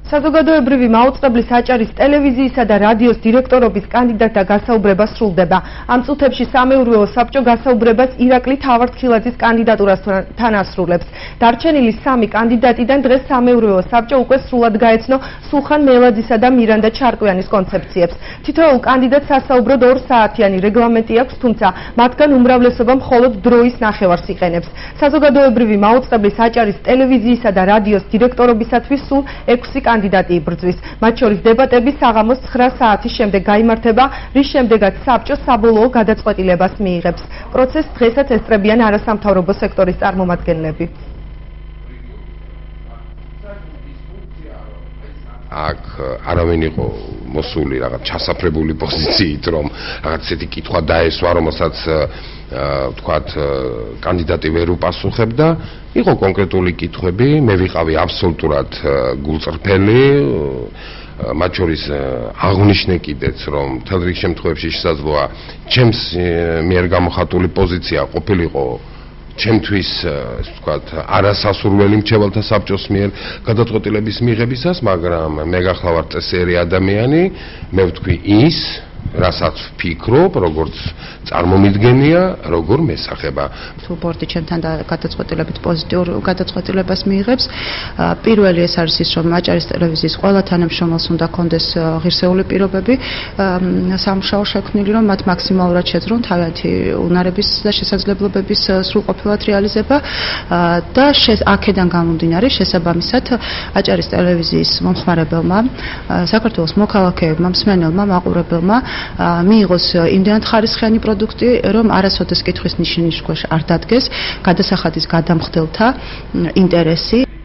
საზოგადოებრივი მაუწყებლის აჭარის ტელევიზიისა და რადიოს დირექტორობის კანდიდატთა გასაუბრება სრულდება. ამ წუთებში სამეურვეო საბჭო გასაუბრებას ირაკლი თავარცხილაძის კანდიდატურასთან ასრულებს. დარჩენილი 3 კანდიდატიდან დღეს სამეურვეო საბჭო უკვე სრულად გაეცნო სულხან მელაძისა და მირანდა ჩარკვიანის კონცეფციებს. თითოეულ კანდიდატს სასაუბროდ 2 საათიანი რეგლამენტი აქვს, თუმცა მათგან უმრავლესობა მხოლოდ დროის ნახევარს იყენებს. საზოგადოებრივი მაუწყებლის აჭარის ტელევიზიისა და რადიოს დირექტორობისათვის სულ 6 კანდიდატი იბრძვის. მათ შორის დებატები საღამოს 9 საათის შემდეგ გაიმართება, რის შემდეგაც საბჭო საბოლოო გადაწყვეტილებას მიიღებს. პროცესს დღესაც ესწრებიან არასამთავრობო სექტორის წარმომადგენლები. აქ არავინ იყო მოსული რაღაც ჩასაფრებული პოზიციით, რომ რაღაც ესეთი კითხვა დაესვა, რომელსაც თქვათ კანდიდატი ვერ უპასუხებდა. იყო კონკრეტული კითხვები, მე ვიყავი აბსოლუტურად გულწრფელი, მათ შორის აღნიშნე კიდეც, რომ მთელ რიგ შემთხვევებში შესაძლოა ჩემს მიერ გამოხატული პოზიცია ყოფილიყო ჩემთვის, ასე ვთქვათ, არასასურველი მრჩეველთა საბჭოს მიერ გადაწყვეტილების მიღებისას, მაგრამ მე გახლავართ წესიერი ადამიანი, მე ვთქვი ის, რასაც ვფიქრობ, როგორც წარმომიდგენია, როგორ მესახება. თუ ბორდი ჩემთან გადაწყვეტილებით პოზიტიურ გადაწყვეტილებას მიიღებს, პირველი ეს არის ის, რომ აჭარის ტელევიზიის ყველა თანამშრომელს უნდა კონდეს ღირსეული პირობები, სამუშაო შექმნილი, რომ მათ მაქსიმალურად შეძლონ თავიანთი უნარების და შესაძლებლობების სრულყოფილად რეალიზება და აქედან გამომდინარე შესაბამისად აჭარის ტელევიზიის მომხმარებელმა, საქართველოს მოქალაქეებმა, მსმენელმა, მაყურებელმა მიიღოს იმდენად ხარისხიანი პროდუქტი, რომ არასოდეს კითხვის ნიშნის ქვეშ არ დადგეს გადასახადის გადამხდელთა ინტერესი.